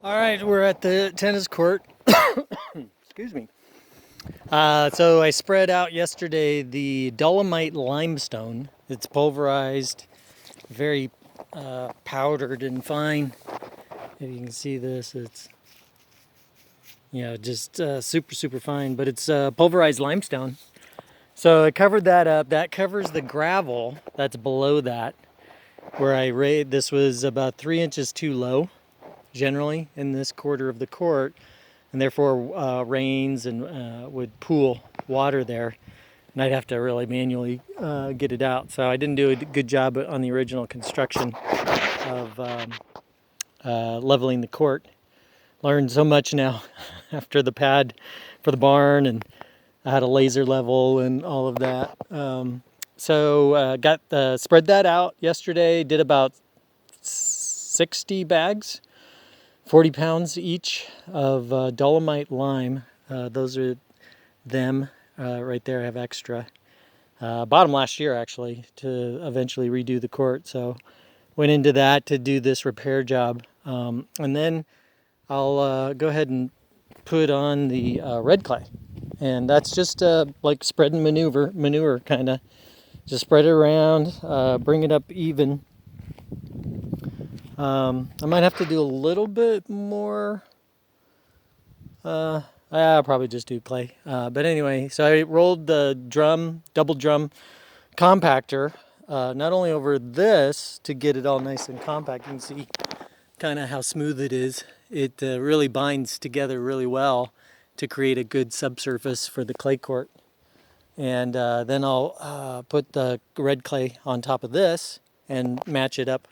All right, we're at the tennis court. Excuse me. So I spread out yesterday the dolomite limestone. It's pulverized, very powdered and fine. If you can see this, it's just super fine. But it's pulverized limestone. So I covered that up. That covers the gravel that's below that. Where I raised, this was about 3 inches too low, generally in this quarter of the court. And therefore rains and would pool water there, and I'd have to really manually get it out. So I didn't do a good job on the original construction of leveling the court. Learned so much now after the pad for the barn, and I had a laser level and all of that. So got spread that out yesterday. Did about 60 bags. 40 pounds each of dolomite lime. Those are them right there. I have extra. Bought them last year actually to eventually redo the court. So went into that to do this repair job. And then I'll go ahead and put on the red clay. And that's just like spreading manure kind of. Just spread it around, bring it up even. I might have to do a little bit more. I'll probably just do clay. But anyway, so I rolled the double drum compactor, not only over this to get it all nice and compact. You can see kind of how smooth it is. It really binds together really well to create a good subsurface for the clay court. And then I'll put the red clay on top of this and match it up.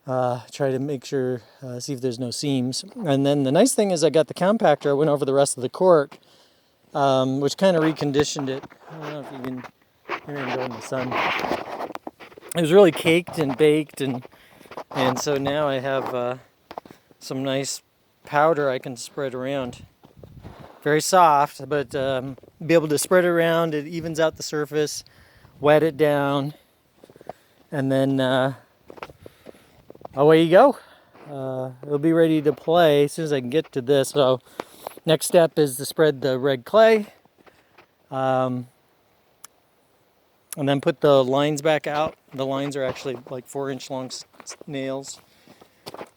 Try to make sure, see if there's no seams. And then the nice thing is I got the compactor, I went over the rest of the court, which kind of reconditioned it. I don't know if you can hear it go in the sun. It was really caked and baked, and so now I have some nice powder I can spread around. Very soft, but be able to spread it around, it evens out the surface, wet it down, and then away you go. It'll be ready to play as soon as I can get to this. So next step is to spread the red clay, and then put the lines back out. The lines are actually like 4-inch long nails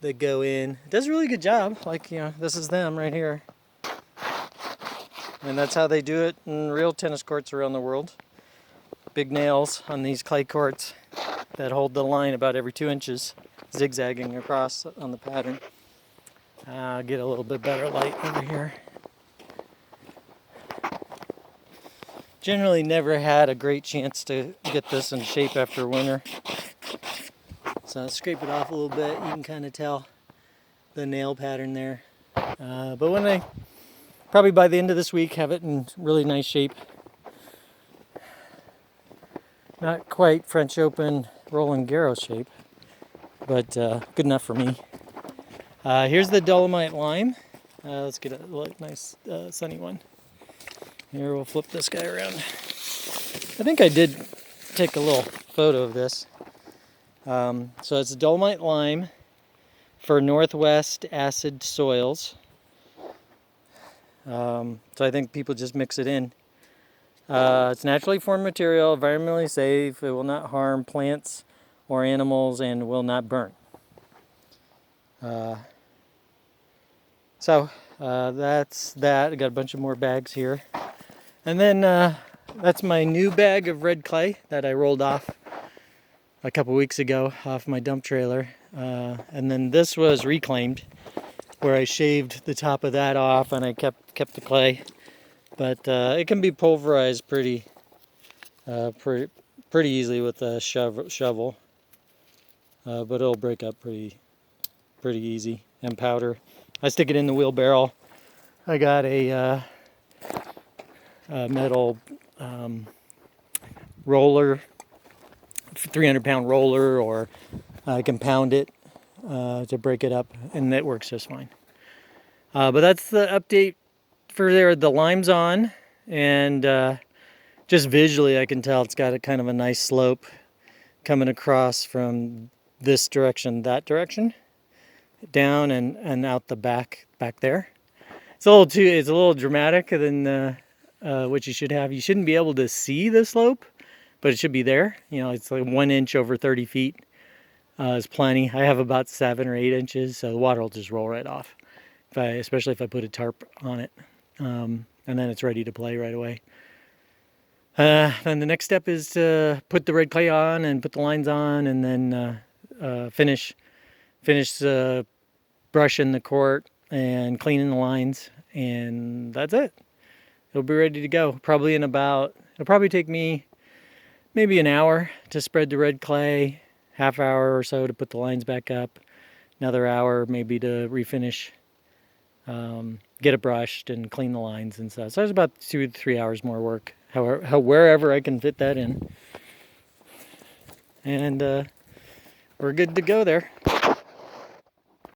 that go in. It does a really good job. Like, this is them right here. And that's how they do it in real tennis courts around the world. Big nails on these clay courts that hold the line about every 2 inches, zigzagging across on the pattern. I'll get a little bit better light over here. Generally never had a great chance to get this in shape after winter. So I'll scrape it off a little bit. You can kind of tell the nail pattern there. But when I, probably by the end of this week, have it in really nice shape. Not quite French Open Roland Garros shape, but good enough for me. Here's the dolomite lime. Let's get a nice sunny one. Here, we'll flip this guy around. I think I did take a little photo of this. So it's dolomite lime for northwest acid soils. So I think people just mix it in. It's naturally formed material, environmentally safe. It will not harm plants or animals and will not burn. So that's that. I got a bunch of more bags here. And then that's my new bag of red clay that I rolled off a couple weeks ago off my dump trailer. And then this was reclaimed, where I shaved the top of that off and I kept the clay. But it can be pulverized pretty easily with a shovel. But it'll break up pretty easy. And powder. I stick it in the wheelbarrow. I got a metal roller, 300-pound roller, or I can pound it to break it up, and that works just fine. But that's the update for there. The lime's on, and just visually I can tell it's got a kind of a nice slope coming across from this direction, that direction. down and out the back there. It's a little dramatic than what you should have. You shouldn't be able to see the slope, but it should be there. You know, it's like 1 inch over 30 feet is plenty. I have about 7 or 8 inches, so the water will just roll right off. Especially if I put a tarp on it, and then it's ready to play right away. Then the next step is to put the red clay on and put the lines on, and then finish brushing the court and cleaning the lines, and that's it. It'll be ready to go. It'll probably take me maybe an hour to spread the red clay, half hour or so to put the lines back up, another hour maybe to refinish, get it brushed and clean the lines and stuff. So it's about 2 to 3 hours more work, wherever I can fit that in. And we're good to go there.